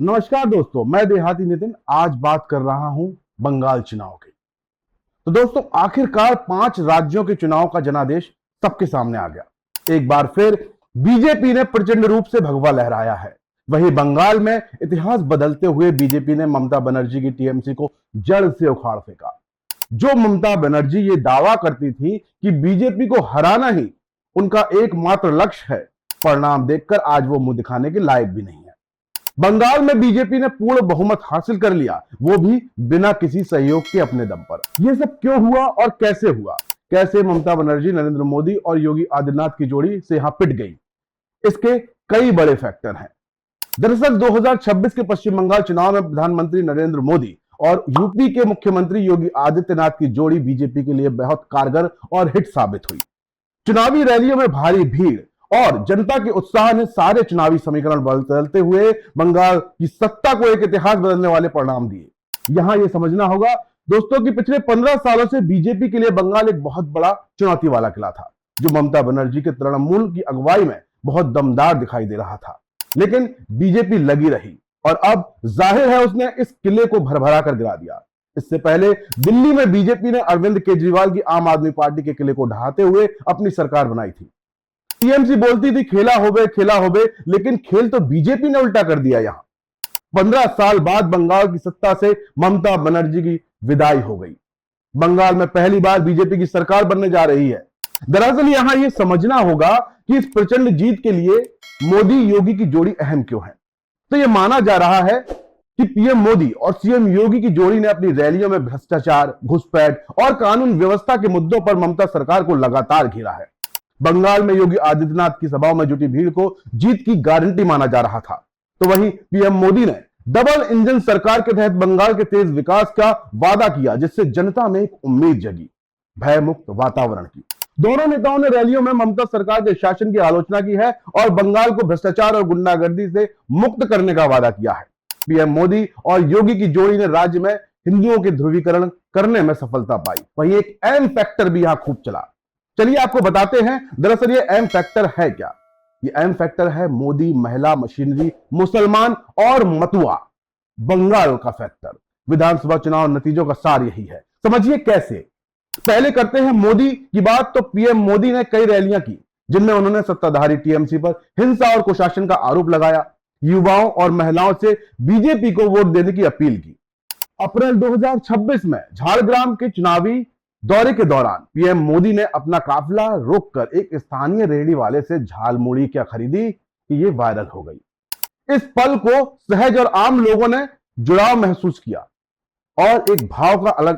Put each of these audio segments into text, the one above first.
नमस्कार दोस्तों, मैं देहाती नितिन आज बात कर रहा हूं बंगाल चुनाव की। तो दोस्तों, आखिरकार 5 राज्यों के चुनाव का जनादेश सबके सामने आ गया। एक बार फिर बीजेपी ने प्रचंड रूप से भगवा लहराया है। वहीं बंगाल में इतिहास बदलते हुए बीजेपी ने ममता बनर्जी की टीएमसी को जड़ से उखाड़ फेंका। जो ममता बनर्जी ये दावा करती थी कि बीजेपी को हराना ही उनका एकमात्र लक्ष्य है, परिणाम देखकर आज वो मुंह दिखाने के लायक भी नहीं है। बंगाल में बीजेपी ने पूर्ण बहुमत हासिल कर लिया, वो भी बिना किसी सहयोग के अपने दम पर। यह सब क्यों हुआ और कैसे हुआ? कैसे ममता बनर्जी नरेंद्र मोदी और योगी आदित्यनाथ की जोड़ी से यहां पिट गई? इसके कई बड़े फैक्टर हैं। दरअसल 2026 के पश्चिम बंगाल चुनाव में प्रधानमंत्री नरेंद्र मोदी और यूपी के मुख्यमंत्री योगी आदित्यनाथ की जोड़ी बीजेपी के लिए बहुत कारगर और हिट साबित हुई। चुनावी रैलियों में भारी भीड़ और जनता के उत्साह ने सारे चुनावी समीकरण बदलते हुए बंगाल की सत्ता को एक इतिहास बदलने वाले परिणाम दिए। यहां यह समझना होगा दोस्तों कि पिछले 15 सालों से बीजेपी के लिए बंगाल एक बहुत बड़ा चुनौती वाला किला था, जो ममता बनर्जी के तृणमूल की अगुवाई में बहुत दमदार दिखाई दे रहा था। लेकिन बीजेपी लगी रही और अब जाहिर है उसने इस किले को भरभरा कर गिरा दिया। इससे पहले दिल्ली में बीजेपी ने अरविंद केजरीवाल की आम आदमी पार्टी के किले को ढहाते हुए अपनी सरकार बनाई थी। टीएमसी बोलती थी खेला होबे, लेकिन खेल तो बीजेपी ने उल्टा कर दिया। यहां 15 साल बाद बंगाल की सत्ता से ममता बनर्जी की विदाई हो गई। बंगाल में पहली बार बीजेपी की सरकार बनने जा रही है। दरअसल यहां यह समझना होगा कि इस प्रचंड जीत के लिए मोदी योगी की जोड़ी अहम क्यों है। तो यह माना जा रहा है कि पीएम मोदी और सीएम योगी की जोड़ी ने अपनी रैलियों में भ्रष्टाचार, घुसपैठ और कानून व्यवस्था के मुद्दों पर ममता सरकार को लगातार घेरा है। बंगाल में योगी आदित्यनाथ की सभाओं में जुटी भीड़ को जीत की गारंटी माना जा रहा था, तो वहीं पीएम मोदी ने डबल इंजन सरकार के तहत बंगाल के तेज विकास का वादा किया, जिससे जनता में एक उम्मीद जगी, भय मुक्त वातावरण की। दोनों नेताओं ने रैलियों में ममता सरकार के शासन की आलोचना की है और बंगाल को भ्रष्टाचार और गुंडागर्दी से मुक्त करने का वादा किया है। पीएम मोदी और योगी की जोड़ी ने राज्य में हिंदुओं के ध्रुवीकरण करने में सफलता पाई। वहीं एक अहम फैक्टर भी यहां खूब चला। चलिए आपको बताते हैं दरअसल ये अहम फैक्टर है क्या। ये अहम फैक्टर है मोदी, महिला, मशीनरी, मुसलमान और मतुआ। बंगाल का फैक्टर विधानसभा चुनाव नतीजों का सार यही है। समझिए कैसे। पहले करते हैं मोदी की बात। तो पीएम मोदी ने कई रैलियां की, जिनमें उन्होंने सत्ताधारी टीएमसी पर हिंसा और कुशासन का आरोप लगाया। युवाओं और महिलाओं से बीजेपी को वोट देने की अपील की। अप्रैल 2026 में झारग्राम के चुनावी दौरे के दौरान पीएम मोदी ने अपना काफिला रोककर एक स्थानीय रेहड़ी वाले से झालमुड़ी क्या खरीदी कि ये वायरल हो गई। इस पल को सहज और आम लोगों ने जुड़ाव महसूस किया और एक भाव का अलग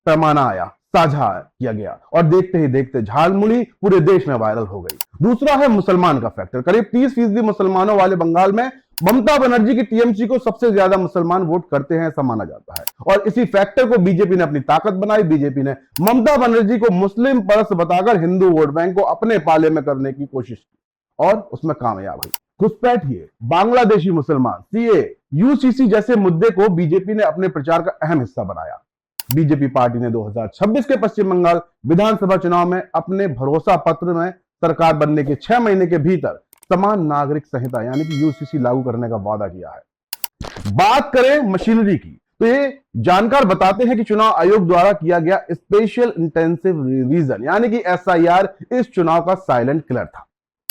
पैमाना आया, साझा किया गया और देखते ही देखते झालमुड़ी पूरे देश में वायरल हो गई। दूसरा है मुसलमान का फैक्टर। करीब 30% मुसलमानों वाले बंगाल में ममता बनर्जी की टीएमसी को सबसे ज्यादा मुसलमान वोट करते हैं, ऐसा माना जाता है और इसी फैक्टर को बीजेपी ने अपनी ताकत बनाई। बीजेपी ने ममता बनर्जी को मुस्लिम परस्त बताकर हिंदू वोट बैंक को अपने पाले में करने की कोशिश की और उसमें कामयाब हुई। घुसपैठिए, बांग्लादेशी मुसलमान, सीए, यूसीसी जैसे मुद्दे को बीजेपी ने अपने प्रचार का अहम हिस्सा बनाया। बीजेपी पार्टी ने 2026 के पश्चिम बंगाल विधानसभा चुनाव में अपने भरोसा पत्र में सरकार बनने के 6 महीने के भीतर समान नागरिक संहिता यानी कि यूसीसी लागू करने का वादा किया है। बात करें मशीनरी की, तो ये जानकार बताते हैं कि चुनाव आयोग द्वारा किया गया स्पेशल इंटेंसिव रिवीजन यानी कि एसआईआर इस चुनाव का साइलेंट किलर था।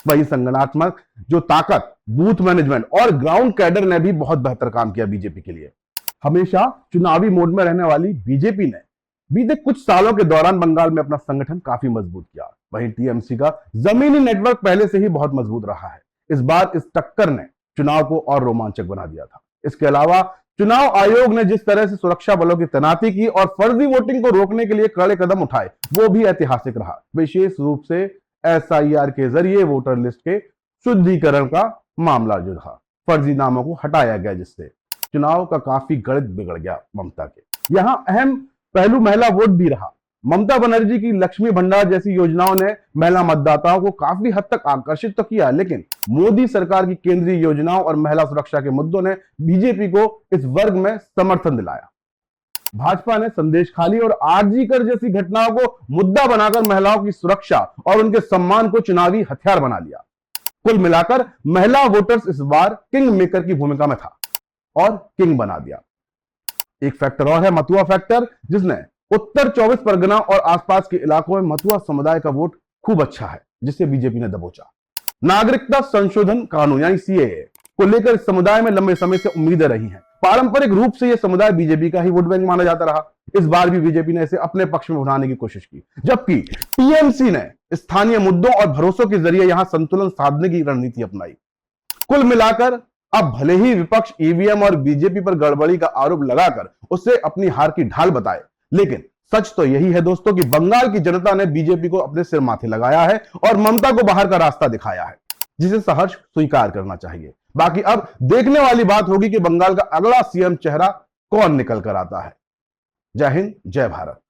वही संगठनात्मक जो ताकत, बूथ मैनेजमेंट और ग्राउंड कैडर ने भी बहुत बेहतर काम किया बीजेपी के लिए। हमेशा चुनावी मोड में रहने वाली बीजेपी ने बीते कुछ सालों के दौरान बंगाल में अपना संगठन काफी मजबूत किया। वहीं टीएमसी का जमीनी नेटवर्क पहले से ही बहुत मजबूत रहा है। इस बार इस टक्कर ने चुनाव को और रोमांचक बना दिया था। इसके अलावा चुनाव आयोग ने जिस तरह से सुरक्षा बलों की तैनाती की और फर्जी वोटिंग को रोकने के लिए कड़े कदम उठाए, वो भी ऐतिहासिक रहा। विशेष रूप से एसआईआर के जरिए वोटर लिस्ट के शुद्धिकरण का मामला जो था, फर्जी नामों को हटाया गया, जिससे चुनाव का काफी गणित बिगड़ गया ममता के। यहां अहम पहलू महिला वोट भी रहा। ममता बनर्जी की लक्ष्मी भंडार जैसी योजनाओं ने महिला मतदाताओं को काफी हद तक आकर्षित तो किया, लेकिन मोदी सरकार की केंद्रीय योजनाओं और महिला सुरक्षा के मुद्दों ने बीजेपी को इस वर्ग में समर्थन दिलाया। भाजपा ने संदेशखाली और आरजीकर जैसी घटनाओं को मुद्दा बनाकर महिलाओं की सुरक्षा और उनके सम्मान को चुनावी हथियार बना लिया। कुल मिलाकर महिला वोटर्स इस बार किंग मेकर की भूमिका में था। और किंग बना दिया। एक फैक्टर और है मथुआ फैक्टर, जिसने उत्तर 24 परगना और आसपास के इलाकों में मथुआ समुदाय का वोट खूब अच्छा है, जिसे बीजेपी ने दबोचा। नागरिकता संशोधन कानून यानी सीएए को लेकर इस समुदाय में लंबे समय से उम्मीदें रही हैं। पारंपरिक रूप से यह समुदाय बीजेपी का ही वोट बैंक माना जाता रहा। इस बार भी बीजेपी ने इसे अपने पक्ष में उठाने की कोशिश की, जबकि टीएमसी ने स्थानीय मुद्दों और भरोसों के जरिए यहां संतुलन साधने की रणनीति अपनाई। कुल मिलाकर अब भले ही विपक्ष ईवीएम और बीजेपी पर गड़बड़ी का आरोप लगाकर उसे अपनी हार की ढाल बताए, लेकिन सच तो यही है दोस्तों कि बंगाल की जनता ने बीजेपी को अपने सिर माथे लगाया है और ममता को बाहर का रास्ता दिखाया है, जिसे सहर्ष स्वीकार करना चाहिए। बाकी अब देखने वाली बात होगी कि बंगाल का अगला सीएम चेहरा कौन निकल कर आता है। जय हिंद, जय भारत।